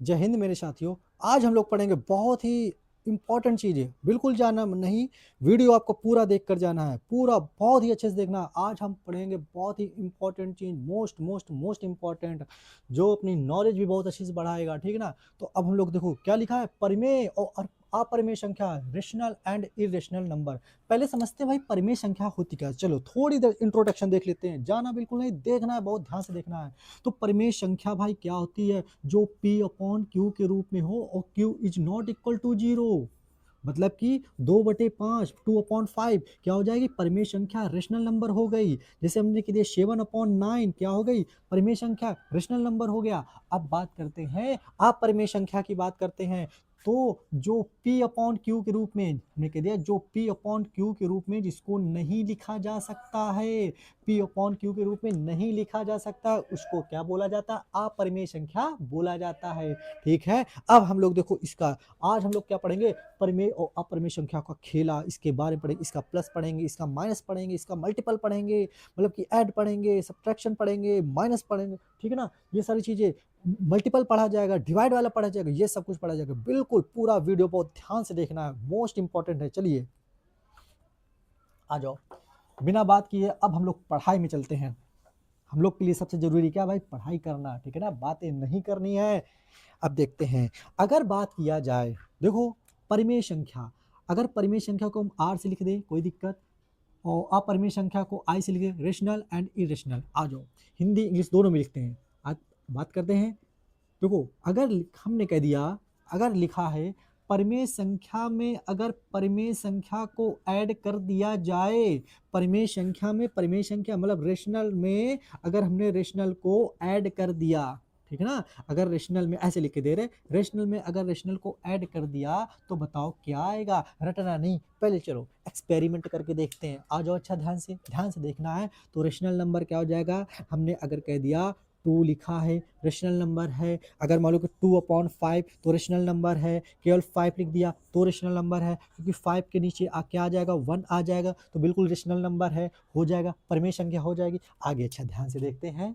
जय हिंद मेरे साथियों। आज हम लोग पढ़ेंगे बहुत ही इंपॉर्टेंट चीज़ें, बिल्कुल जाना नहीं, वीडियो आपको पूरा देख कर जाना है, पूरा बहुत ही अच्छे से देखना है। आज हम पढ़ेंगे बहुत ही इंपॉर्टेंट चीज़, मोस्ट मोस्ट मोस्ट इंपॉर्टेंट, जो अपनी नॉलेज भी बहुत अच्छे से बढ़ाएगा, ठीक है ना। तो अब हम लोग देखो क्या लिखा है, परिमेय और अपरिमेय संख्या, रेशनल एंड इरेशनल नंबर। पहले समझते हैं भाई परिमेय संख्या होती क्या है। चलो थोड़ी देर इंट्रोडक्शन देख लेते हैं, जाना बिल्कुल नहीं, देखना है, बहुत ध्यान से देखना है। तो परिमेय संख्या भाई क्या होती है, जो P अपॉन क्यू के रूप में हो और Q is not equal to 0, मतलब कि 2/5 2/5 क्या हो जाएगी, परिमेय संख्या, रेशनल नंबर हो गई। जैसे हमने कह दिया 7/9 क्या हो गई, परिमेय संख्या, रेशनल नंबर हो गया। अब बात करते हैं, आप परिमेय संख्या की बात करते हैं, तो जो P अपॉन क्यू के रूप में हमने कह दिया, जो P अपॉन क्यू के रूप में जिसको नहीं लिखा जा सकता है, P अपॉन क्यू के रूप में नहीं लिखा जा सकता, उसको क्या बोला जाता है, अपरिमेय संख्या बोला जाता है। ठीक है, अब हम लोग देखो इसका, आज हम लोग क्या पढ़ेंगे, परिमेय और अपरिमेय संख्या का खेला, इसके बारे में पढ़ेंगे, इसका प्लस पढ़ेंगे, इसका माइनस पढ़ेंगे, इसका मल्टीपल पढ़ेंगे, मतलब कि ऐड पढ़ेंगे, सब्ट्रैक्शन पढ़ेंगे, माइनस पढ़ेंगे, ठीक है ना। ये सारी चीजें, मल्टीपल पढ़ा जाएगा, डिवाइड वाला पढ़ा जाएगा, ये सब कुछ पढ़ा जाएगा। बिल्कुल पूरा वीडियो बहुत ध्यान से देखना है, मोस्ट इंपॉर्टेंट है। चलिए आ जाओ, बिना बात किए अब हम लोग पढ़ाई में चलते हैं। हम लोग के लिए सबसे जरूरी क्या भाई, पढ़ाई करना, ठीक है ना, बातें नहीं करनी है। अब देखते हैं, अगर बात किया जाए, देखो परिमेय संख्या, अगर परिमेय संख्या को हम आर से लिख दें कोई दिक्कत, और अपरिमेय संख्या को आई से लिख दें, रेशनल एंड इरेशनल। आ जाओ, हिंदी इंग्लिश दोनों में लिखते हैं। आज बात करते हैं, देखो अगर हमने कह दिया, अगर लिखा है परिमेय संख्या में, अगर परिमेय संख्या को ऐड कर दिया जाए, परिमेय संख्या में, परिमेय संख्या मतलब रेशनल में, अगर हमने रेशनल को ऐड कर दिया, ठीक है ना, अगर रेशनल में ऐसे लिख के दे रहे, रेशनल में अगर रेशनल को ऐड कर दिया तो बताओ क्या आएगा, रटना नहीं, पहले चलो एक्सपेरिमेंट करके देखते हैं। आ जाओ, अच्छा ध्यान से देखना है। तो रेशनल नंबर क्या हो जाएगा, हमने अगर कह दिया 2 लिखा है, रेशनल नंबर है। अगर मान लो कि 2/5 तो रेशनल नंबर है, केवल 5 लिख दिया तो रेशनल नंबर है, क्योंकि 5 के नीचे क्या आ जाएगा, 1 आ जाएगा, तो बिल्कुल रेशनल नंबर है, हो जाएगा, परिमेय संख्या हो जाएगी। आगे अच्छा ध्यान से देखते हैं,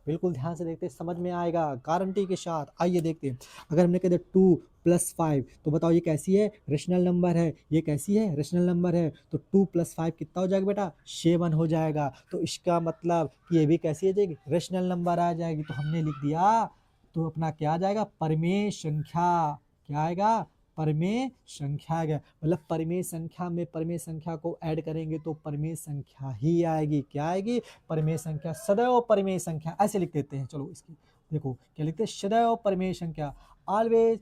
बिल्कुल ध्यान से देखते हैं, समझ में आएगा गारंटी के साथ। आइए देखते हैं, अगर हमने कह दिया 2+5 तो बताओ ये कैसी है, रेशनल नंबर है, ये कैसी है, रेशनल नंबर है, तो 2+5 कितना हो जाएगा बेटा, 7 हो जाएगा। तो इसका मतलब कि ये भी कैसी आ जाएगी, रेशनल नंबर आ जाएगी। तो हमने लिख दिया, तो अपना क्या आ जाएगा, परिमेय संख्या, क्या आएगा, परिमेय संख्या आ गया। मतलब परिमेय संख्या में परिमेय संख्या को ऐड करेंगे तो परिमेय संख्या ही आएगी, क्या आएगी, परिमेय संख्या, सदैव परिमेय संख्या, ऐसे लिख देते हैं। चलो इसकी देखो क्या लिखते हैं, सदैव परिमेय संख्या, ऑलवेज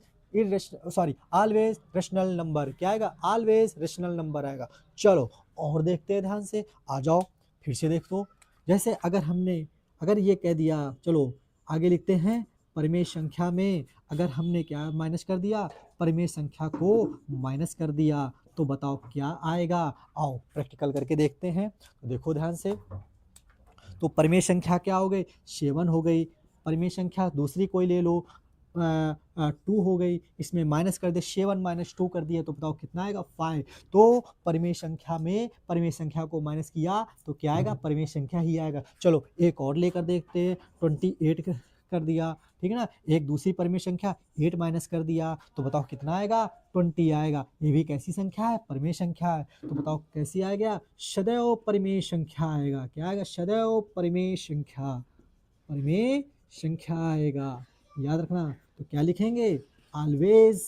ऑलवेज रेशनल नंबर, क्या आएगा, ऑलवेज रेशनल नंबर आएगा। चलो और देखते हैं ध्यान से, आ जाओ फिर से देख दो। जैसे अगर हमने, अगर ये कह दिया, चलो आगे लिखते हैं, परिमेय संख्या में अगर हमने क्या माइनस कर दिया, परिमेय संख्या को माइनस कर दिया, तो बताओ क्या आएगा। आओ प्रैक्टिकल करके देखते हैं, तो देखो ध्यान से। तो परिमेय संख्या क्या हो गई, 7 हो गई। परिमेय संख्या दूसरी कोई ले लो, 2 हो गई, इसमें माइनस कर दे, 7 - 2 कर दिया, तो बताओ कितना आएगा, 5। तो परिमेय संख्या में परिमेय संख्या को माइनस किया तो क्या आएगा, परिमेय संख्या ही आएगा। चलो एक और लेकर देखते हैं, 28 कर दिया, ठीक है ना, एक दूसरी परिमेय संख्या 8 माइनस कर दिया, तो बताओ कितना आएगा, 20 आएगा। ये भी कैसी संख्या है, परिमेय संख्या है, तो बताओ कैसी आएगा, सदैव परिमेय संख्या आएगा, क्या आएगा, सदैव परिमेय संख्या, परिमेय संख्या आएगा, याद रखना। तो क्या लिखेंगे, always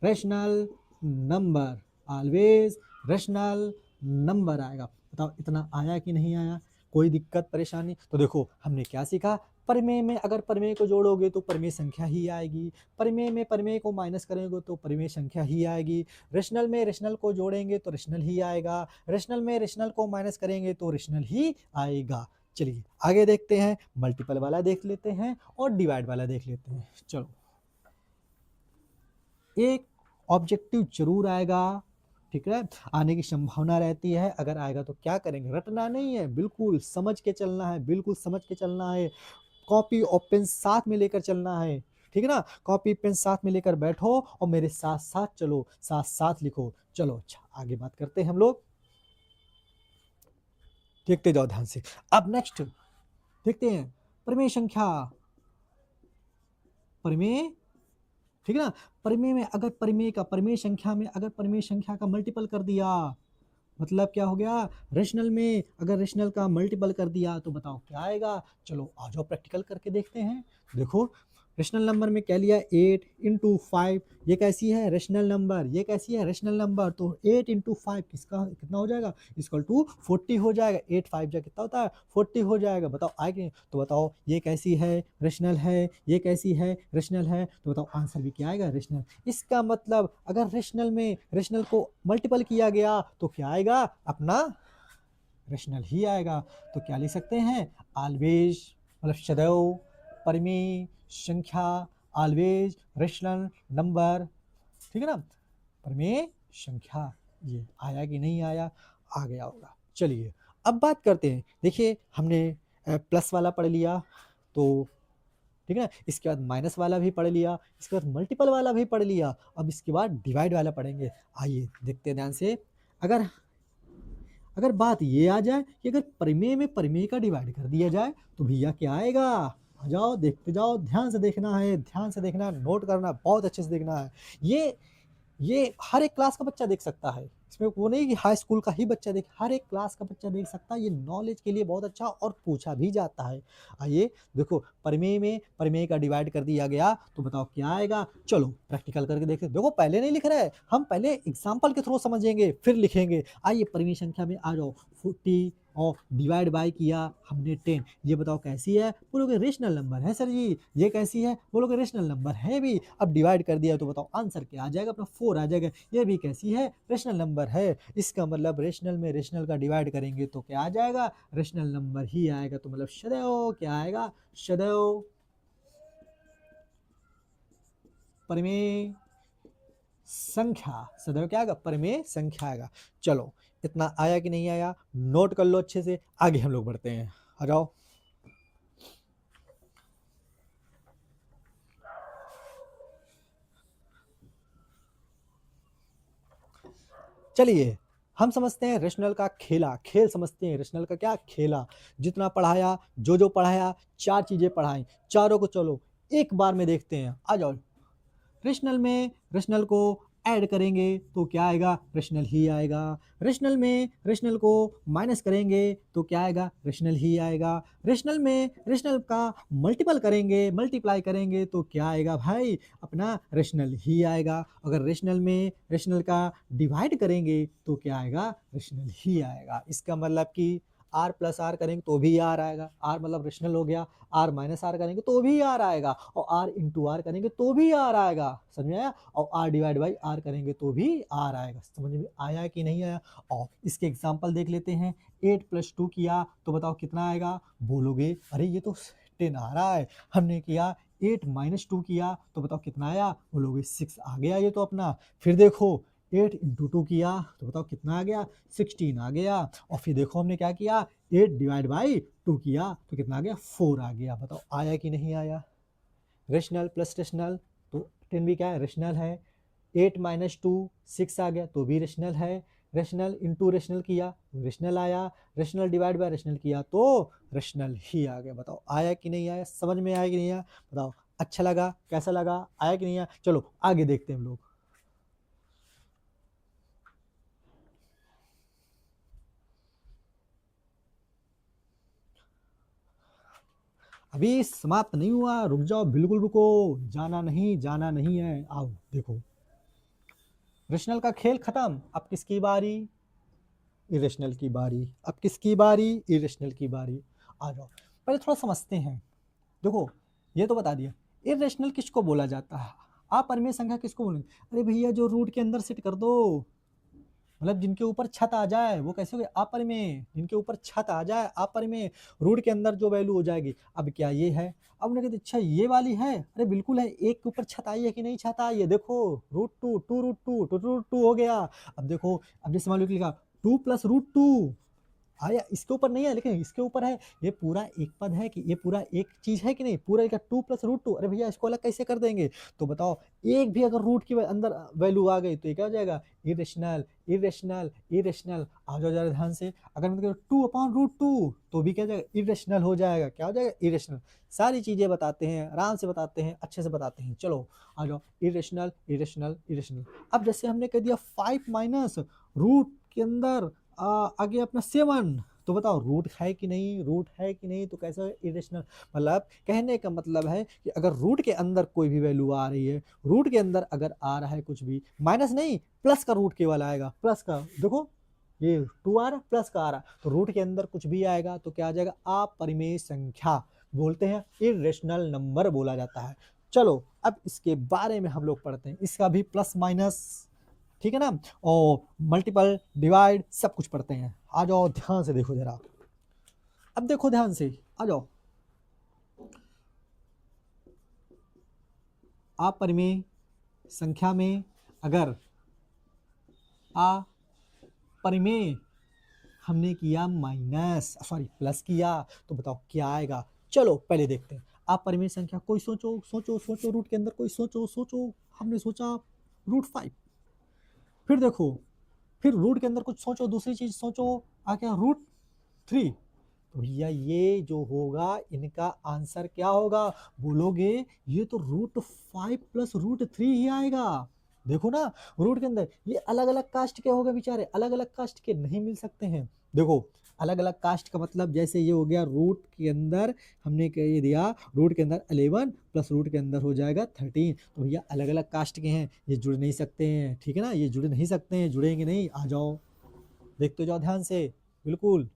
rational number, always rational number आएगा। बताओ इतना आया कि नहीं आया, कोई दिक्कत परेशानी। तो देखो हमने क्या सीखा, परिमेय में अगर परिमेय को जोड़ोगे तो परिमेय संख्या ही आएगी, परिमेय में परिमेय को माइनस करेंगे तो परिमेय संख्या ही आएगी, रेशनल में रेशनल को जोड़ेंगे तो रेशनल ही आएगा, रेशनल में रेशनल को माइनस करेंगे तो रेशनल ही आएगा। चलिए आगे देखते हैं, मल्टीपल वाला देख लेते हैं और डिवाइड वाला देख लेते हैं। चलो एक ऑब्जेक्टिव जरूर आएगा, ठीक है, आने की संभावना रहती है। अगर आएगा तो क्या करेंगे, रटना नहीं है, बिल्कुल समझ के चलना है, बिल्कुल समझ के चलना है। कॉपी और पेन साथ में लेकर चलना है, ठीक है ना, कॉपी पेन साथ में लेकर बैठो और मेरे साथ साथ चलो, साथ साथ लिखो। चलो अच्छा आगे बात करते हैं हम लोग, देखते जाओ ध्यान से। अब नेक्स्ट देखते हैं, परिमेय संख्या, परिमेय, ठीक है ना। परिमेय में अगर परिमेय संख्या में अगर परिमेय संख्या का मल्टीपल कर दिया, मतलब क्या हो गया, रेशनल में अगर रेशनल का मल्टीपल कर दिया तो बताओ क्या आएगा। चलो आ जाओ प्रैक्टिकल करके देखते हैं। देखो रेशनल नंबर में क्या लिया, 8 इंटू 5, ये कैसी है रेशनल नंबर, ये कैसी है रेशनल नंबर, तो 8 इंटू 5 किसका कितना हो जाएगा, इक्वल टू 40 हो जाएगा। 8 5 जा कितना होता है 40 हो जाएगा। बताओ आएगा, तो बताओ ये कैसी है रेशनल है, ये कैसी है रेशनल है, तो बताओ आंसर भी क्या आएगा रेशनल। इसका मतलब अगर रेशनल में रेशनल को मल्टीपल किया गया तो क्या आएगा, अपना रेशनल ही आएगा। तो क्या लिख सकते हैं, ऑलवेज मतलब सदैव परिमेय संख्या, ऑलवेज रेशनल नंबर, ठीक है ना। परिमेय संख्या, ये आया कि नहीं आया, आ गया होगा। चलिए अब बात करते हैं। देखिए हमने प्लस वाला पढ़ लिया, तो ठीक है ना, इसके बाद माइनस वाला भी पढ़ लिया, इसके बाद मल्टीपल वाला भी पढ़ लिया, अब इसके बाद डिवाइड वाला पढ़ेंगे। आइए देखते हैं ध्यान से। अगर अगर बात ये आ जाए कि अगर परिमेय में परिमेय का डिवाइड कर दिया जाए तो भैया क्या आएगा, आ जाओ देखते जाओ, ध्यान से देखना है, ध्यान से देखना, नोट करना, बहुत अच्छे से देखना है। ये हर एक क्लास का बच्चा देख सकता है, इसमें वो नहीं कि हाई स्कूल का ही बच्चा देख, हर एक क्लास का बच्चा देख सकता है। ये नॉलेज के लिए बहुत अच्छा और पूछा भी जाता है। आइए देखो, परिमेय में परिमेय का डिवाइड कर दिया गया तो बताओ क्या आएगा। चलो प्रैक्टिकल करके देखते, देखो पहले नहीं लिख रहे, हम पहले एग्जाम्पल के थ्रू समझेंगे फिर लिखेंगे। आइए परिमेय संख्या में आ जाओ, 40 और डिवाइड बाय किया हमने 10, ये बताओ कैसी है, बोलोगे रेशनल नंबर है सर जी। ये कैसी है, बोलोगे रेशनल नंबर है भी। अब डिवाइड कर दिया तो बताओ आंसर क्या आ जाएगा, अपना 4 आ जाएगा। ये भी कैसी है, रेशनल नंबर है। इसका मतलब रेशनल में रेशनल का डिवाइड करेंगे तो क्या आ जाएगा, रेशनल नंबर ही आएगा। तो मतलब सदैव क्या आएगा, सदैव परिमेय संख्या, सदैव क्या आएगा, परिमेय संख्या आएगा। चलो इतना आया कि नहीं आया, नोट कर लो अच्छे से, आगे हम लोग बढ़ते हैं। आ जाओ। चलिए हम समझते हैं रेशनल का खेला, खेल समझते हैं रेशनल का क्या खेला। जितना पढ़ाया, जो पढ़ाया, 4 चीजें पढ़ाई, चारों को चलो एक बार में देखते हैं। आ जाओ, रेशनल में रेशनल को ऐड करेंगे तो क्या आएगा, रेशनल ही आएगा। रेशनल में रेशनल को माइनस करेंगे तो क्या आएगा, रेशनल ही आएगा। रेशनल में रेशनल का मल्टीपल करेंगे, मल्टीप्लाई करेंगे तो क्या आएगा भाई, अपना रेशनल ही आएगा। अगर रेशनल में रेशनल का डिवाइड करेंगे तो क्या आएगा, रेशनल ही आएगा। इसका मतलब कि आर प्लस आर करेंगे तो भी आर आएगा, आर मतलब रेशनल हो गया। आर माइनस आर करेंगे तो भी आर आएगा, और आर इंटू आर करेंगे तो भी आर आएगा, समझ में आया। और आर डिवाइड बाई आर करेंगे तो भी आर आएगा। समझ में आया कि नहीं आया। और इसके एग्जाम्पल देख लेते हैं। 8 + 2 किया तो बताओ कितना आएगा, बोलोगे अरे ये तो 10 आ रहा है। हमने किया 8 - 2 किया तो बताओ कितना आया, बोलोगे 6 आ गया ये तो अपना। फिर देखो 8 × 2 किया तो बताओ कितना आ गया, 16 आ गया। और फिर देखो हमने क्या किया, 8 डिवाइड बाई 2 किया तो कितना आ गया, 4 आ गया। बताओ आया कि नहीं आया। रेशनल प्लस रेशनल तो 10 भी क्या है, रेशनल है। 8 - 2 6 आ गया तो भी रेशनल है। रेशनल इंटू रेशनल किया रेशनल आया। रेशनल डिवाइड बाय रेशनल किया तो रेशनल ही आ गया। बताओ आया कि नहीं आया, समझ में आया कि नहीं आया, बताओ अच्छा लगा, कैसा लगा, आया कि नहीं आया। चलो आगे देखते हैं हम लोग। अभी समाप्त नहीं हुआ, रुक जाओ, बिल्कुल रुको, जाना नहीं है। आओ देखो, रेशनल का खेल खत्म, अब किसकी बारी, इरेशनल की बारी। अब किसकी बारी, इरेशनल की बारी। आ जाओ पहले थोड़ा समझते हैं। देखो ये तो बता दिया, इरेशनल किसको बोला जाता है, अपरिमेय संख्या किसको बोलेंगे। अरे भैया जो रूट के अंदर सेट कर दो, मतलब जिनके ऊपर छत आ जाए वो कैसे हो गए, अपरिमेय। जिनके ऊपर छत आ जाए अपरिमेय, रूट के अंदर जो वैल्यू हो जाएगी। अब क्या ये है, अब उन्होंने कहते अच्छा ये वाली है, अरे बिल्कुल है, एक के ऊपर छत आई है कि नहीं छत आई है, देखो √2 2 √2 2 √2 हो गया। अब देखो, अब जैसे मान लो लिखा 2 + √2, आया, इसके ऊपर नहीं है, लेकिन इसके ऊपर है। ये पूरा एक पद है कि ये पूरा एक चीज है कि नहीं, पूरा का 2 प्लस रूट 2। अरे भैया इसको अलग कैसे कर देंगे? तो बताओ, एक भी अगर रूट की अंदर वैल्यू आ गई तो ये क्या हो जाएगा? Irrational, irrational, irrational. आ जाओ जरा ध्यान से, अगर मतलब 2/√2 तो भी क्या हो जाएगा? इरेशनल हो जाएगा। क्या हो जाएगा? इरेशनल। सारी चीजें बताते हैं, आराम से बताते हैं, अच्छे से बताते हैं। चलो आ जाओ, इरेशनल, इरेशनल, इरेशनल। अब जैसे हमने कह दिया 5 माइनस रूट के अंदर आगे अपना 7, तो बताओ रूट है कि नहीं, रूट है कि नहीं, तो कैसा इरेशनल। मतलब कहने का मतलब है कि अगर रूट के अंदर कोई भी वैल्यू आ रही है, रूट के अंदर अगर आ रहा है कुछ भी, माइनस नहीं प्लस का रूट केवल आएगा, प्लस का। देखो ये 2 आ रहा, प्लस का आ रहा, तो रूट के अंदर कुछ भी आएगा तो क्या आ जाएगा? अपरिमेय संख्या बोलते हैं, इरेशनल नंबर बोला जाता है। चलो अब इसके बारे में हम लोग पढ़ते हैं, इसका भी प्लस माइनस, ठीक है ना, और मल्टीपल डिवाइड सब कुछ पढ़ते हैं। आ जाओ ध्यान से देखो जरा, अब देखो ध्यान से, आ जाओ। अपरिमेय संख्या में अगर अपरिमेय हमने किया माइनस, सॉरी प्लस किया, तो बताओ क्या आएगा? चलो पहले देखते हैं। अपरिमेय संख्या, कोई सोचो सोचो सोचो, रूट के अंदर कोई सोचो सोचो। हमने सोचा √5। फिर देखो, फिर रूट के अंदर कुछ सोचो, दूसरी चीज सोचो, आ गया √3। तो भैया ये जो होगा इनका आंसर क्या होगा? बोलोगे ये तो √5 प्लस √3 ही आएगा। देखो ना, रूट के अंदर ये अलग अलग कास्ट के हो गए बेचारे, अलग अलग कास्ट के नहीं मिल सकते हैं। देखो अलग अलग कास्ट का मतलब, जैसे ये हो गया रूट के अंदर, हमने कह दिया रूट के अंदर 11 प्लस रूट के अंदर हो जाएगा 13, तो भैया अलग अलग कास्ट के हैं, ये जुड़ नहीं सकते हैं, ठीक है ना, ये जुड़ नहीं सकते हैं, जुड़ेंगे नहीं। आ जाओ देखते जाओ ध्यान से, बिल्कुल।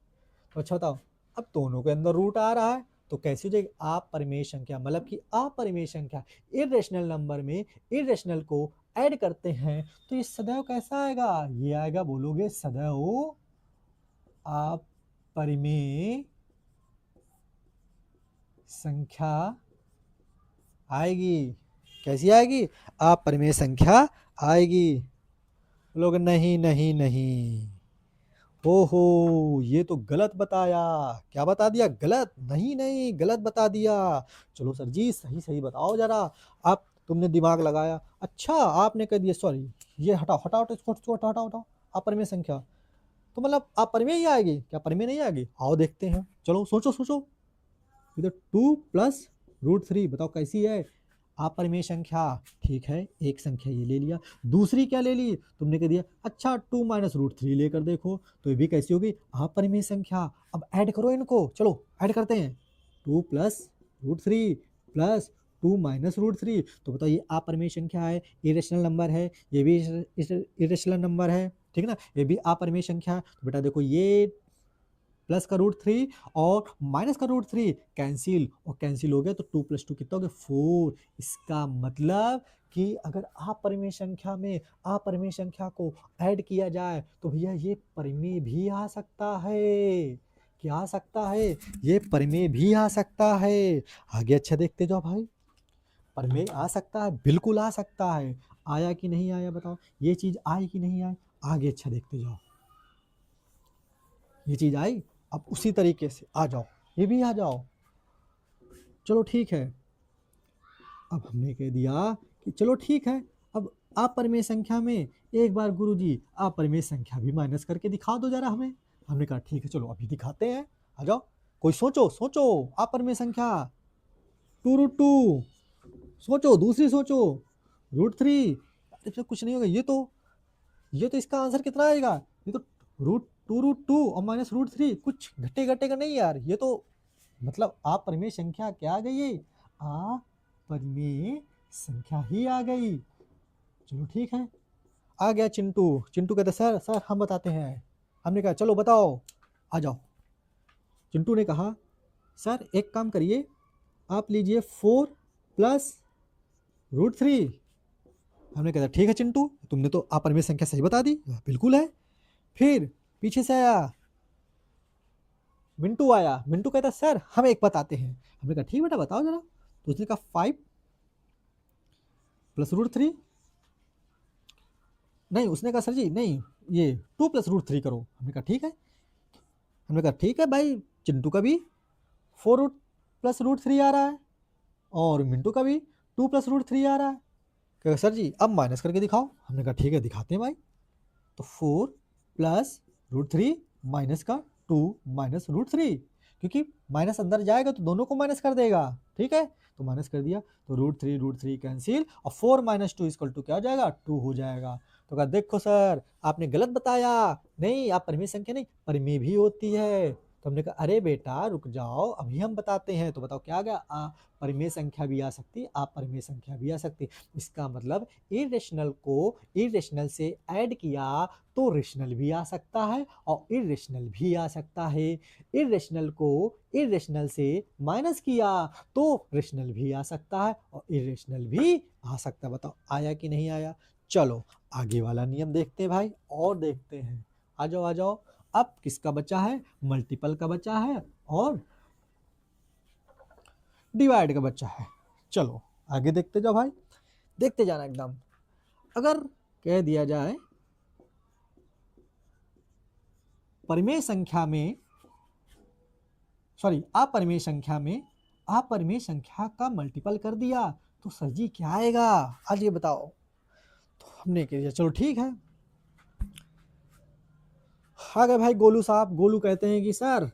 तो अच्छा बताओ, अब दोनों के अंदर रूट आ रहा है तो कैसी हो जाएगी? अपरिमेय संख्या, मतलब कि अपरिमेय संख्या, इरेशनल नंबर में इरेशनल को ऐड करते हैं तो ये सदैव कैसा आएगा? ये आएगा, बोलोगे सदैव अपरिमेय संख्या आएगी। कैसी आएगी? अपरिमेय संख्या आएगी। लोग नहीं नहीं नहीं, ओहो ये तो गलत बताया। क्या बता दिया? गलत? नहीं नहीं, गलत बता दिया। चलो सर जी सही सही बताओ जरा। आप, तुमने दिमाग लगाया, अच्छा आपने कह दिया, सॉरी ये हटाओ हटाओ, इसको हटाओ हटाओ हटाओ। अपरिमेय संख्या, तो मतलब अपरिमेय ही आएगी क्या? परिमेय नहीं आएगी? आओ देखते हैं, चलो सोचो सोचो। इधर 2 प्लस √3, बताओ कैसी है? अपरिमेय संख्या, ठीक है, एक संख्या ये ले लिया, दूसरी क्या ले ली? तुमने कह दिया अच्छा 2 माइनस √3 लेकर देखो, तो ये भी कैसी होगी? अपरिमेय संख्या। अब ऐड करो इनको, चलो ऐड करते हैं। 2 प्लस √3 प्लस 2 माइनस √3, तो बताओ ये अपरिमेय संख्या है, इरेशनल नंबर है, ये भी इरेशनल नंबर है, ठीक है ना, ये भी अपरिमेय संख्या है। तो बेटा देखो ये प्लस का √3 और माइनस का √3 कैंसिल, और कैंसिल हो गया तो 2 प्लस 2 कितना हो गया? 4। इसका मतलब कि अगर अपरिमेय संख्या में अपरिमेय संख्या को ऐड किया जाए तो भैया ये परिमेय भी आ सकता है। क्या आ सकता है? ये परिमेय भी आ सकता है। आगे अच्छा देखते जाओ भाई, परिमेय आ सकता है, बिल्कुल आ सकता है। आया कि नहीं आया बताओ, ये चीज आई कि नहीं आई? आगे अच्छा देखते जाओ, ये चीज आई। अब उसी तरीके से आ जाओ, ये भी आ जाओ। चलो ठीक है, अब हमने कह दिया कि चलो ठीक है, अब अपरिमेय संख्या में एक बार गुरुजी अपरिमेय संख्या भी माइनस करके दिखा दो जरा हमें। हमने कहा ठीक है चलो अभी दिखाते हैं, आ जाओ। कोई सोचो सोचो, अपरिमेय संख्या 2√2, सोचो दूसरी सोचो, √3। इसमें कुछ नहीं होगा, ये तो इसका आंसर कितना आएगा? ये तो √2 और माइनस √3, कुछ घटे घटे का नहीं यार, ये तो मतलब अपरिमेय संख्या क्या आ गई? ये अपरिमेय संख्या ही आ गई। चलो ठीक है, आ गया चिंटू। चिंटू कहता सर सर हम बताते हैं। हमने कहा चलो बताओ, आ जाओ। चिंटू ने कहा सर एक काम करिए, आप लीजिए 4 प्लस √3। हमने कहा ठीक है चिंटू, तुमने तो अपरिमेय संख्या सही बता दी, बिल्कुल है। फिर पीछे से आया मिंटू, आया मिंटू कहता सर हम एक बताते हैं। हमने कहा ठीक बेटा बताओ जरा। तो उसने कहा 5 प्लस √3, नहीं उसने कहा सर जी नहीं, ये 2 प्लस √3 करो। हमने कहा ठीक है। हमने कहा ठीक है भाई, चिंटू का भी 4 + √3 आ रहा है और मिंटू का भी 2 + √3 आ रहा है। कहा सर जी अब माइनस करके दिखाओ। हमने कहा ठीक है दिखाते हैं भाई। तो 4 + √3 माइनस का 2 - √3, क्योंकि माइनस अंदर जाएगा तो दोनों को माइनस कर देगा। ठीक है, तो माइनस कर दिया तो √3 कैंसिल और 4 - 2 = क्या हो जाएगा, 2 हो जाएगा। तो कहा देखो सर आपने गलत बताया, नहीं आप परिमेय संख्या नहीं परिमेय भी होती है। तो हमने कहा अरे बेटा रुक जाओ अभी हम बताते हैं। तो बताओ क्या आ गया, परिमेय संख्या भी आ सकती, अपरिमेय संख्या भी आ सकती। इसका मतलब इरेशनल को इरेशनल से ऐड किया तो रेशनल भी आ सकता है और इरेशनल भी आ सकता है। इरेशनल को इरेशनल से माइनस किया तो रेशनल भी आ सकता है और इरेशनल भी आ सकता है। बताओ आया कि नहीं आया। चलो आगे वाला नियम देखते हैं भाई, और देखते हैं। आ जाओ आ जाओ। अब किसका बचा है, मल्टीपल का बचा है और डिवाइड का बचा है। चलो आगे देखते जाओ भाई, देखते जाना एकदम। अगर कह दिया जाए परिमेय संख्या में अपरिमेय संख्या में अपरिमेय संख्या का मल्टीपल कर दिया तो सर जी क्या आएगा, आज ये बताओ। तो हमने कह दिया चलो ठीक है। आ गए भाई गोलू साहब। गोलू कहते हैं कि सर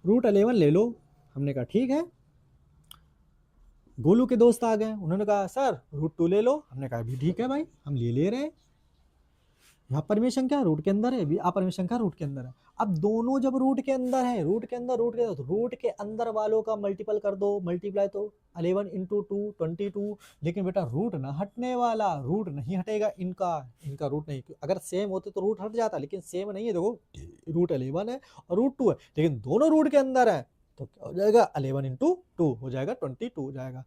√11 ले लो। हमने कहा ठीक है। गोलू के दोस्त आ गए, उन्होंने कहा सर √2 ले लो। हमने कहा भी ठीक है भाई हम ले रहे हैं। यहाँ परिमेय संख्या रूट के अंदर है, अपरिमेय संख्या रूट के अंदर है। अब दोनों जब रूट के अंदर है, रूट के अंदर तो रूट के अंदर वालों का मल्टीपल कर दो, मल्टीप्लाई तो 11 × 2 22। लेकिन बेटा रूट ना हटने वाला, रूट नहीं हटेगा इनका, इनका रूट नहीं। अगर सेम होते तो रूट हट जाता, लेकिन सेम नहीं है। देखो √11 है और √2 है, लेकिन दोनों रूट के अंदर है तो क्या हो जाएगा, 11 × 2 हो जाएगा 22 हो जाएगा।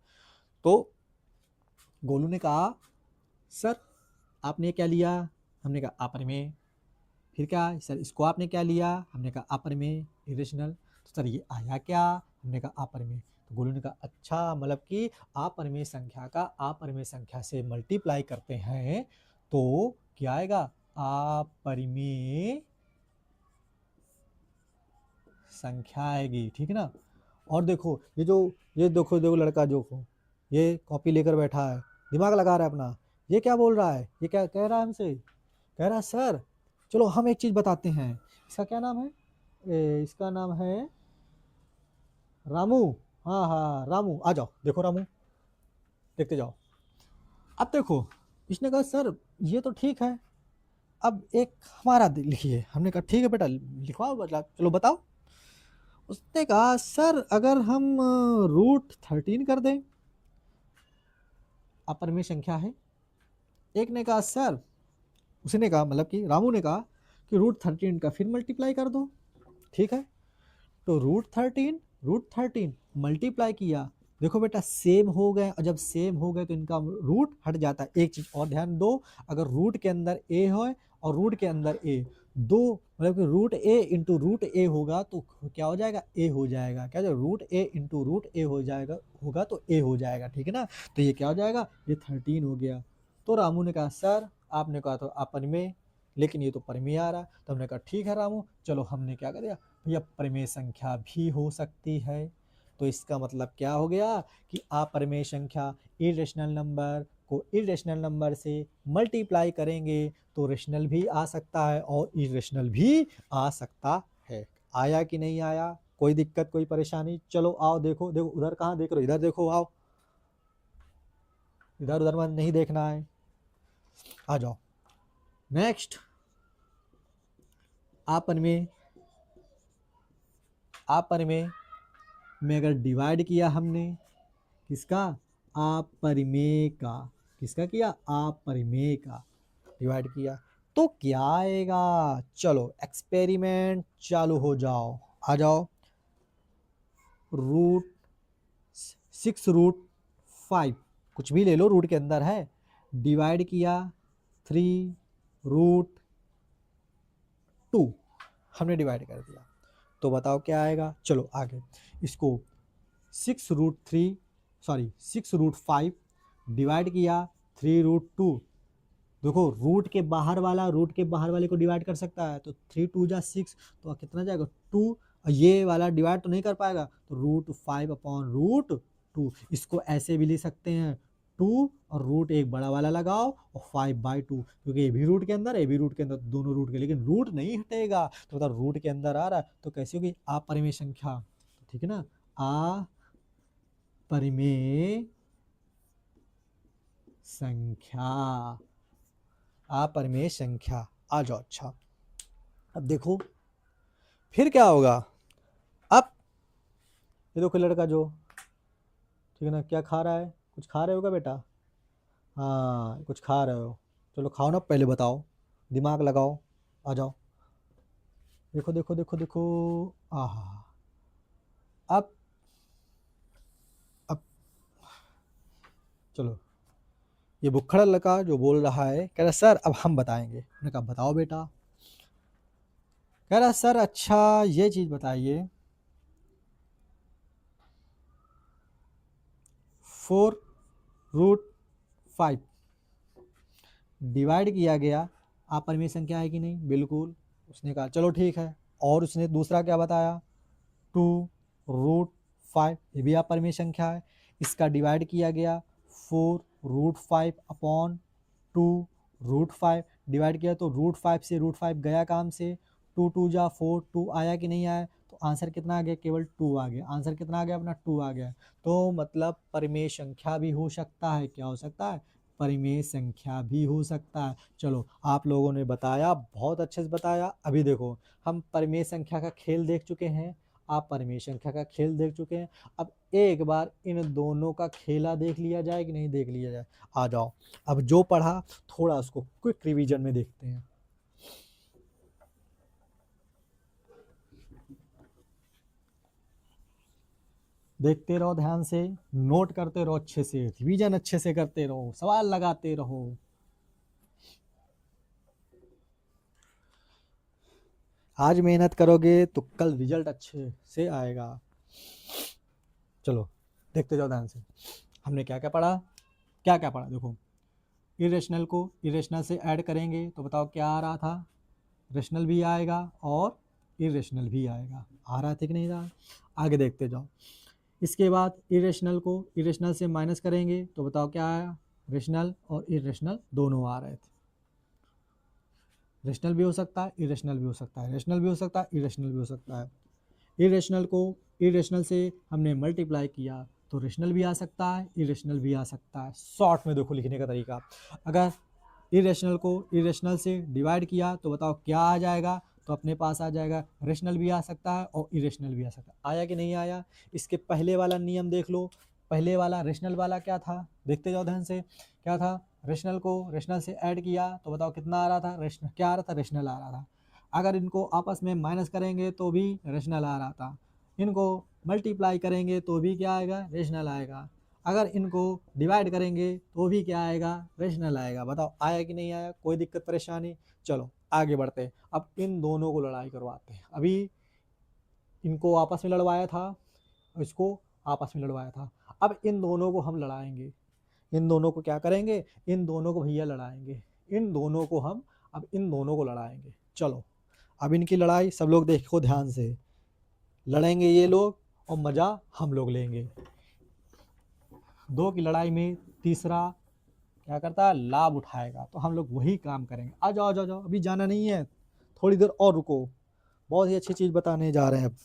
तो गोलू ने कहा सर आपने क्या लिया। हमने कहा अपरिमेय। फिर क्या सर इसको आपने क्या लिया। हमने कहा अपरिमेय इरेशनल। तो सर ये आया क्या। हमने कहा अपरिमेय। तो गोलू ने कहा अच्छा मतलब कि अपरिमेय संख्या का अपरिमेय संख्या से मल्टीप्लाई करते हैं तो क्या आएगा, अपरिमेय संख्या आएगी। ठीक है ना। और देखो ये देखो लड़का जो ये कॉपी लेकर बैठा है, दिमाग लगा रहा है अपना। ये क्या बोल रहा है, ये क्या कह रहा है हमसे, कह रहा है सर चलो हम एक चीज बताते हैं। इसका क्या नाम है, इसका नाम है रामू। हाँ हाँ रामू, आ जाओ देखो रामू, देखते जाओ। अब देखो इसने कहा सर ये तो ठीक है, अब एक हमारा लिखिए। हमने कहा ठीक है बेटा लिखवाओ, मतलब चलो बताओ। उसने कहा सर अगर हम √13 कर दें, अपरिमेय संख्या है। एक ने कहा सर, उसने कहा मतलब कि रामू ने कहा कि √13 का फिर मल्टीप्लाई कर दो। ठीक है, तो √13 मल्टीप्लाई किया। देखो बेटा सेम हो गए, और जब सेम हो गए तो इनका रूट हट जाता है। एक चीज और ध्यान दो, अगर रूट के अंदर ए हो और रूट के अंदर ए, दो मतलब कि √a × √a होगा तो क्या हो जाएगा, ए हो जाएगा। क्या √a × √a हो जाएगा, होगा तो ए हो जाएगा। ठीक है ना। तो ये क्या हो जाएगा, ये 13 हो गया। तो रामू ने कहा सर आपने कहा तो अपरिमेय, लेकिन ये तो परिमेय आ रहा है। तो हमने कहा ठीक है रामू, चलो हमने क्या कर दिया भैया, परिमेय संख्या भी हो सकती है। तो इसका मतलब क्या हो गया कि अपरिमेय संख्या इरेशनल नंबर को इरेशनल नंबर से मल्टीप्लाई करेंगे तो रेशनल भी आ सकता है और इरेशनल भी आ सकता है। आया कि नहीं आया, कोई दिक्कत कोई परेशानी। चलो आओ देखो, देखो उधर कहाँ देख रहे हो, इधर देखो, आओ इधर उधर मत नहीं देखना है, आ जाओ। नेक्स्ट अपरिमेय में अगर डिवाइड किया हमने किसका, अपरिमेय का, किसका किया, अपरिमेय का डिवाइड किया तो क्या आएगा। चलो एक्सपेरिमेंट चालू हो जाओ, आ जाओ। √6 √5 कुछ भी ले लो रूट के अंदर है, डिवाइड किया 3√2, हमने डिवाइड कर दिया तो बताओ क्या आएगा। चलो आगे इसको 6 √5 डिवाइड किया 3√2, देखो रूट के बाहर वाले को डिवाइड कर सकता है, तो 3 2 जा 6, तो कितना जाएगा 2, ये वाला डिवाइड तो नहीं कर पाएगा, तो √5/√2। इसको ऐसे भी लिख सकते हैं 2 और रूट एक बड़ा वाला लगाओ और 5/2, क्योंकि ये भी रूट के अंदर ये भी रूट के अंदर, दोनों रूट के, लेकिन रूट नहीं हटेगा, तो मतलब रूट के अंदर आ रहा है, तो कैसी होगी अपरिमेय संख्या, ठीक है ना, अपरिमेय संख्या, अपरिमेय संख्या। आ जाओ, अच्छा अब देखो फिर क्या होगा। अब ये देखो लड़का जो, ठीक है ना, क्या खा रहा है, कुछ खा रहे हो क्या बेटा, हाँ कुछ खा रहे हो, चलो खाओ ना, पहले बताओ, दिमाग लगाओ, आ जाओ, देखो देखो देखो देखो, आहा, अब अब चलो, ये बुखड़ा लड़का जो बोल रहा है, कह रहा सर अब हम बताएंगे, मैंने कहा बताओ बेटा, कह रहा सर अच्छा ये चीज बताइए, 4√5 डिवाइड किया गया, अपरिमेय संख्या है कि नहीं, बिल्कुल, उसने कहा चलो ठीक है, और उसने दूसरा क्या बताया 2√5, ये भी अपरिमेय संख्या है, इसका डिवाइड किया गया 4√5/2, डिवाइड किया तो √5 से √5 गया काम से, 2 2 जा 4, 2 आया कि नहीं आया, तो आंसर कितना आ गया, केवल 2 आ गया, आंसर कितना आ गया अपना 2 आ गया, तो मतलब परिमेय संख्या भी हो सकता है, क्या हो सकता है, परिमेय संख्या भी हो सकता है। चलो आप लोगों ने बताया, बहुत अच्छे से बताया। अभी देखो हम परिमेय संख्या का खेल देख चुके हैं, आप परिमेय संख्या का खेल देख चुके हैं, अब एक बार इन दोनों का खेला देख लिया जाए कि नहीं देख लिया जाए, आ जाओ, अब जो पढ़ा थोड़ा उसको क्विक रिवीजन में देखते हैं। देखते रहो ध्यान से, नोट करते रहो अच्छे से, रिवीजन अच्छे से करते रहो, सवाल लगाते रहो। आज मेहनत करोगे तो कल रिजल्ट अच्छे से आएगा। चलो देखते जाओ ध्यान से, हमने क्या क्या पढ़ा, क्या क्या पढ़ा, देखो इरेशनल को इरेशनल से ऐड करेंगे तो बताओ क्या आ रहा था, रेशनल भी आएगा और इरेशनल भी आएगा, आ रहा था कि नहीं रहा, आगे देखते जाओ। इसके बाद इरेशनल को इरेशनल से माइनस करेंगे तो बताओ क्या आया, रेशनल और इरेशनल दोनों आ रहे थे, रेशनल भी हो सकता है इरेशनल भी हो सकता है, रेशनल भी हो सकता है इरेशनल भी हो सकता है। इरेशनल को इरेशनल से हमने मल्टीप्लाई किया तो रेशनल भी आ सकता है इरेशनल भी आ सकता है। शॉर्ट में देखो लिखने का तरीका, अगर इरेशनल को इरेशनल से डिवाइड किया तो बताओ क्या आ जाएगा, तो अपने पास आ जाएगा रेशनल भी आ सकता है और इरेशनल भी आ सकता है। आया कि नहीं आया, इसके पहले वाला नियम देख लो, पहले वाला रेशनल वाला क्या था, देखते जाओ ध्यान से, क्या था, रेशनल को रेशनल से ऐड किया तो बताओ कितना आ रहा था, रेशनल क्या आ रहा था, रेशनल आ रहा था। अगर इनको आपस में माइनस करेंगे तो भी रेशनल आ रहा था, इनको मल्टीप्लाई करेंगे तो भी क्या आएगा, रेशनल आएगा, अगर इनको डिवाइड करेंगे तो भी क्या आएगा, रेशनल आएगा। बताओ आया कि नहीं आया, कोई दिक्कत परेशानी। चलो आगे बढ़ते हैं, अब इन दोनों को लड़ाई करवाते हैं। अभी इनको आपस में लड़वाया था, इसको आपस में लड़वाया था, अब इन दोनों को हम लड़ाएंगे, इन दोनों को क्या करेंगे, इन दोनों को भैया लड़ाएंगे, इन दोनों को हम अब इन दोनों को लड़ाएंगे। चलो अब इनकी लड़ाई सब लोग देखो ध्यान से, लड़ेंगे ये लोग और मज़ा हम लोग लेंगे। दो की लड़ाई में तीसरा क्या करता है, लाभ उठाएगा, तो हम लोग वही काम करेंगे। आ जाओ आ जाओ जाओ, अभी जाना नहीं है, थोड़ी देर और रुको, बहुत ही अच्छी चीज़ बताने जा रहे हैं अब।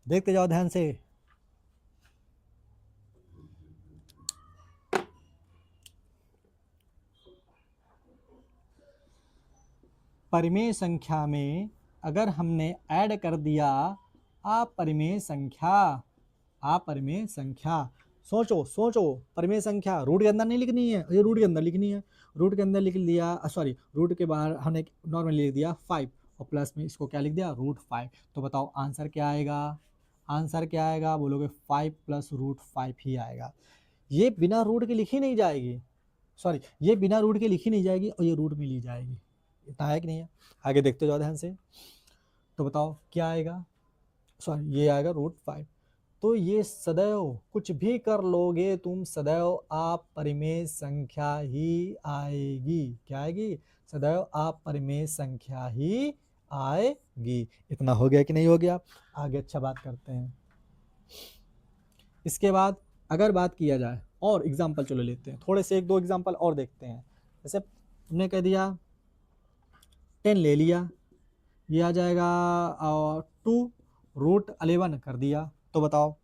देखते जाओ ध्यान से, परिमेय संख्या में अगर हमने ऐड कर दिया अपरिमेय संख्या, अपरिमेय संख्या, सोचो सोचो, परिमेय संख्या रूट के अंदर नहीं लिखनी है, ये रूट के अंदर लिखनी है, रूट के अंदर लिख लिया, सॉरी रूट के बाहर हमने नॉर्मली लिख दिया 5 और प्लस में इसको क्या लिख दिया √5, तो बताओ आंसर क्या आएगा, आंसर क्या आएगा, बोलोगे 5 + √5 ही आएगा। ये बिना रूट के लिखी नहीं जाएगी, सॉरी ये बिना रूट के लिखी नहीं जाएगी और ये रूट में ली जाएगी, इतना है कि नहीं है। आगे देखते जाओ ध्यान से, तो बताओ क्या आएगा, सॉरी ये आएगा √5, तो ये सदैव कुछ भी कर लोगे तुम, सदैव अपरिमेय संख्या ही आएगी। क्या आएगी? सदैव अपरिमेय संख्या ही आएगी। इतना हो गया कि नहीं हो गया? आगे अच्छा बात करते हैं। इसके बाद अगर बात किया जाए और एग्जाम्पल चलो लेते हैं, थोड़े से 1-2 एग्जाम्पल और देखते हैं। जैसे हमने कह दिया 10 ले लिया, ये आ जाएगा 2√11 कर दिया, तो बताओ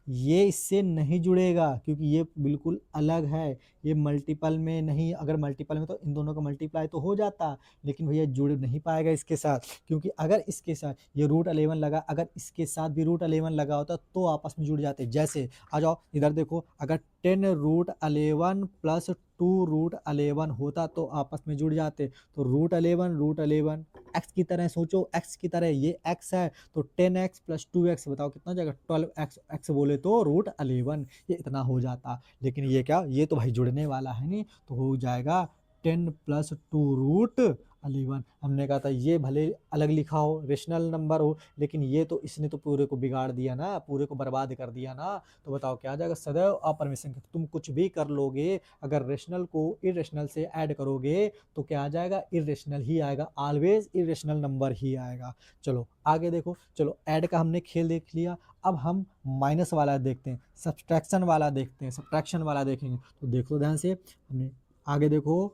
ये इससे नहीं जुड़ेगा क्योंकि ये बिल्कुल अलग है, ये मल्टीपल में नहीं। अगर मल्टीपल में तो इन दोनों का मल्टीप्लाई तो हो जाता, लेकिन भैया जुड़ नहीं पाएगा इसके साथ, क्योंकि अगर इसके साथ ये √11 लगा, अगर इसके साथ भी √11 लगा होता तो आपस में जुड़ जाते। जैसे आ जाओ इधर देखो, अगर 10√11 प्लस 2√11 होता तो आपस में जुड़ जाते। तो √11 एक्स की तरह सोचो, एक्स की तरह ये एक्स है तो 10x प्लस 2x बताओ कितना हो जाएगा? 12x। एक्स बोले तो √11, ये इतना हो जाता। लेकिन ये क्या, ये तो भाई जुड़ने वाला है नहीं, तो हो जाएगा 10 प्लस 2√11। हमने कहा था ये भले अलग लिखा हो, रेशनल नंबर हो, लेकिन ये तो इसने तो पूरे को बिगाड़ दिया ना, पूरे को बर्बाद कर दिया ना। तो बताओ क्या आ जाएगा? सदैव अपरिमेय संख्या। तुम कुछ भी कर लोगे, अगर रेशनल को इरेशनल से ऐड करोगे तो क्या आ जाएगा? इरेशनल ही आएगा, ऑलवेज इरेशनल नंबर ही आएगा। चलो आगे देखो, चलो ऐड का हमने खेल देख लिया, अब हम माइनस वाला देखते हैं, सब्सट्रैक्शन वाला देखते हैं, सब्ट्रैक्शन वाला देखेंगे। तो देखो ध्यान से, हमने आगे देखो,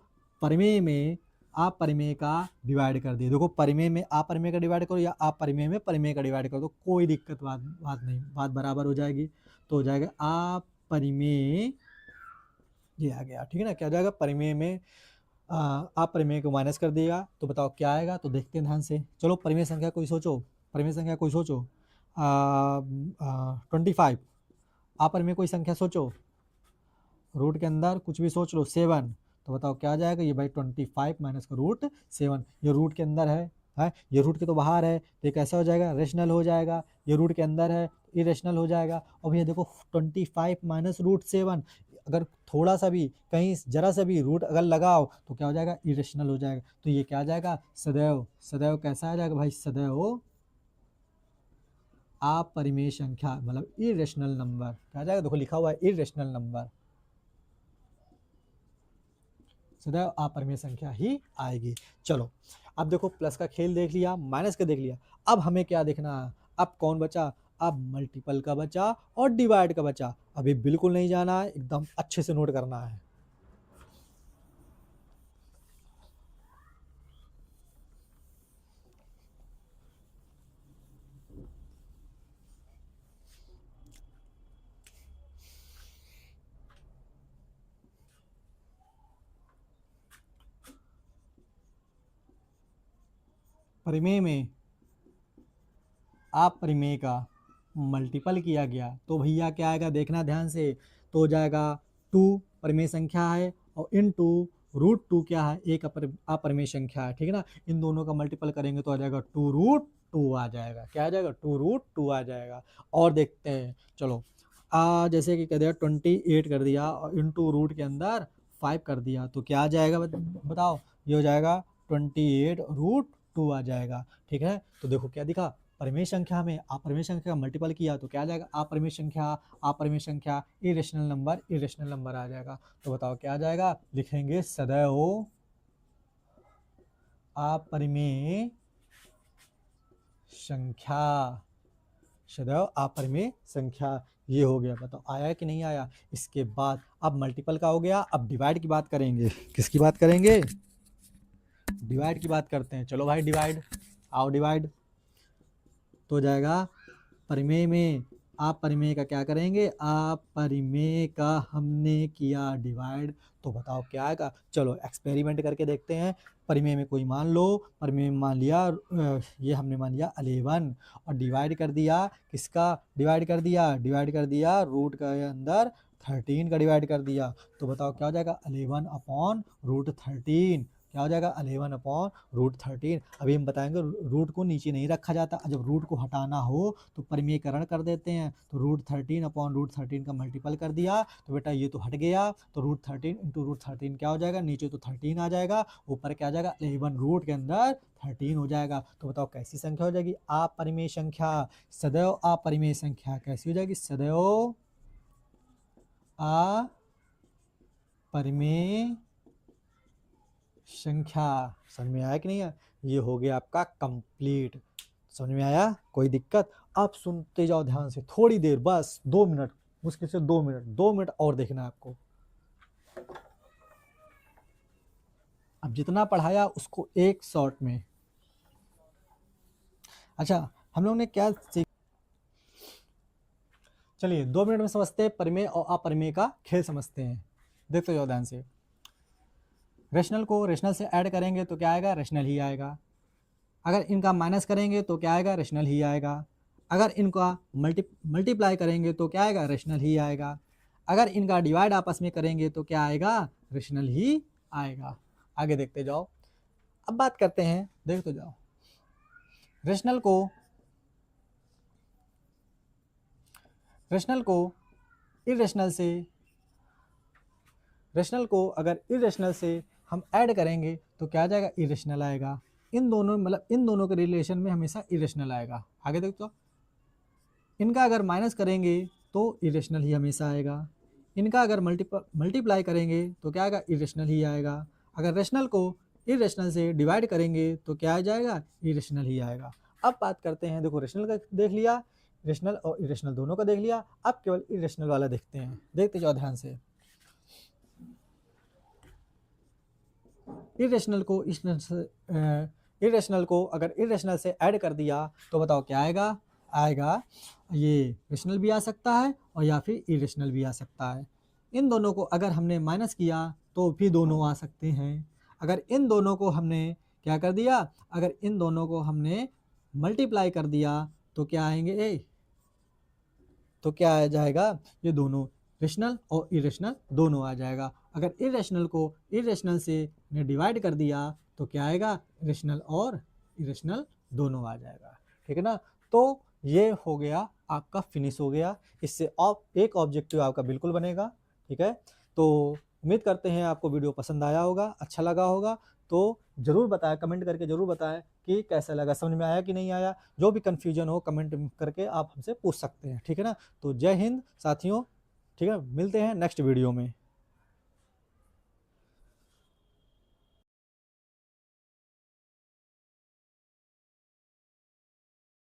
परिमेय में अपरिमेय का डिवाइड कर दिया। देखो परिमेय में अपरिमेय का डिवाइड करो या अपरिमेय में परिमेय का डिवाइड करो, तो कोई दिक्कत बात नहीं, बात बराबर हो जाएगी। तो हो जाएगा अपरिमेय, ये आ गया, ठीक है ना? क्या हो जाएगा? परिमेय में अपरिमेय को माइनस कर दिएगा, तो बताओ क्या आएगा? तो देखते हैं ध्यान से। चलो परिमेय संख्या कोई सोचो, परिमेय संख्या कोई सोचो, 25। अपरिमेय कोई संख्या सोचो, रूट के अंदर कुछ भी सोच लो, 7। तो बताओ क्या आ जाएगा? ये भाई 25 माइनस का √7, ये रूट के अंदर है, ये रूट के तो बाहर है, तो ये कैसा हो जाएगा? रेशनल हो जाएगा। ये रूट के अंदर है, इरेशनल हो जाएगा। और भैया देखो 25 माइनस √7, अगर थोड़ा सा भी कहीं जरा सा भी रूट अगर लगाओ तो क्या हो जाएगा? इरेशनल हो जाएगा। तो ये क्या आ जाएगा? सदैव, सदैव कैसा आ जाएगा भाई? सदैव अपरिमेय संख्या, मतलब इरेशनल नंबर। क्या आ जाएगा? देखो लिखा हुआ है इरेशनल नंबर, सदैव अपरिमेय संख्या ही आएगी। चलो अब देखो, प्लस का खेल देख लिया, माइनस का देख लिया, अब हमें क्या देखना है? अब कौन बचा? अब मल्टीपल का बचा और डिवाइड का बचा। अभी बिल्कुल नहीं जाना है, एकदम अच्छे से नोट करना है। परिमेय में अपरिमेय का मल्टीपल किया गया तो भैया क्या आएगा? देखना ध्यान से। तो हो जाएगा 2 परिमेय संख्या है और इनटू √2 क्या है? एक अपरिमेय संख्या है, ठीक है ना? इन दोनों का मल्टीपल करेंगे तो आ जाएगा 2√2 आ जाएगा। क्या आ जाएगा? 2√2 आ जाएगा। और देखते हैं, चलो जैसे कि कह दिया 28 कर दिया और इनटू रूट के अंदर 5 कर दिया, तो क्या आ जाएगा? बताओ। ये हो जाएगा 28√2 आ जाएगा, ठीक है? तो देखो क्या दिखा, परिमेय संख्या में अपरिमेय संख्या का मल्टीपल किया तो क्या आ जाएगा? अपरिमेय संख्या इरेशनल नंबर आ जाएगा। तो बताओ क्या आ जाएगा? लिखेंगे सदैव अपरिमेय संख्या, सदैव अपरिमेय संख्या। ये हो गया, बताओ आया कि नहीं आया? इसके बाद अब मल्टीपल का हो गया, अब डिवाइड की बात करेंगे। किसकी बात करेंगे? डिवाइड की बात करते हैं। चलो भाई डिवाइड, आओ डिवाइड। तो हो जाएगा परिमेय में अपरिमेय का क्या करेंगे? अपरिमेय का हमने किया डिवाइड, तो बताओ क्या आएगा? चलो एक्सपेरिमेंट करके देखते हैं। परिमेय में कोई मान लो, परिमेय में मान लिया ये हमने मान लिया 11 और डिवाइड कर दिया, किसका डिवाइड कर दिया? डिवाइड कर दिया रूट के अंदर 13 का डिवाइड कर दिया। तो बताओ क्या हो जाएगा? 11 अपॉन √13। क्या हो जाएगा 11/√13। अभी हम बताएंगे रूट को नीचे नहीं रखा जाता, जब रूट को हटाना हो तो परिमेयकरण कर देते हैं। तो √13/√13 का मल्टीपल कर दिया तो बेटा ये तो हट गया, तो √13 × √13 क्या हो जाएगा, नीचे तो 13 आ जाएगा, ऊपर क्या आ जाएगा 11 रूट के अंदर 13 हो जाएगा। तो बताओ कैसी संख्या हो जाएगी, अपरिमेय संख्या, सदैव अपरिमेय संख्या। कैसी हो जाएगी, सदैव अपरिमेय संख्या। समझ में आया कि नहीं है, ये हो गया आपका कंप्लीट। समझ में आया, कोई दिक्कत? अब सुनते जाओ ध्यान से थोड़ी देर, बस 2 मिनट, मुश्किल से 2 मिनट और देखना है आपको। अब जितना पढ़ाया उसको एक शॉर्ट में। अच्छा, हम लोग ने क्या सीख, चलिए 2 मिनट में समझते हैं, परिमेय और अपरिमेय का खेल समझते हैं। देखते जाओ ध्यान से। रेशनल को रेशनल से ऐड करेंगे तो क्या आएगा, रेशनल ही आएगा। अगर इनका माइनस करेंगे तो क्या आएगा, रेशनल ही आएगा। अगर इनका मल्टीप्लाई करेंगे तो क्या आएगा, रेशनल ही आएगा। अगर इनका डिवाइड आपस में करेंगे तो क्या आएगा, रेशनल ही आएगा। आगे देखते जाओ। अब बात करते हैं, देखते जाओ। रेशनल को रेशनल को अगर इरेशनल से हम ऐड करेंगे तो क्या आ जाएगा, इरेशनल आएगा। इन दोनों मतलब इन दोनों के रिलेशन में हमेशा इरेशनल आएगा। आगे देखो, इनका अगर माइनस करेंगे तो इरेशनल ही हमेशा आएगा। इनका अगर मल्टीप्लाई करेंगे तो क्या आएगा, इरेशनल ही आएगा। अगर रेशनल को इरेशनल से डिवाइड करेंगे तो क्या आ जाएगा, इरेशनल ही आएगा। अब बात करते हैं, देखो रेशनल का देख लिया, रेशनल और इरेशनल दोनों का देख लिया, अब केवल इरेशनल वाला देखते हैं। देखते जाओ ध्यान से। इरेशनल को अगर इरेशनल से ऐड कर दिया तो बताओ क्या आएगा ये रेशनल भी आ सकता है और या फिर इरेशनल भी आ सकता है। इन दोनों को अगर हमने माइनस किया तो भी दोनों आ सकते हैं। अगर इन दोनों को हमने क्या कर दिया, अगर इन दोनों को हमने मल्टीप्लाई कर दिया तो क्या आएंगे, तो क्या आ जाएगा, ये दोनों रेशनल और इरेशनल दोनों आ जाएगा। अगर इरेशनल को इरेशनल से ने डिवाइड कर दिया तो क्या आएगा, रेशनल और इरेशनल दोनों आ जाएगा। ठीक है ना। तो ये हो गया आपका, फिनिश हो गया। इससे एक ऑब्जेक्टिव आपका बिल्कुल बनेगा। ठीक है, तो उम्मीद करते हैं आपको वीडियो पसंद आया होगा, अच्छा लगा होगा। तो ज़रूर बताएं, कमेंट करके ज़रूर बताएं कि कैसा लगा, समझ में आया कि नहीं आया। जो भी कन्फ्यूजन हो कमेंट करके आप हमसे पूछ सकते हैं। ठीक है ना। तो जय हिंद साथियों, ठीक है, मिलते हैं नेक्स्ट वीडियो में।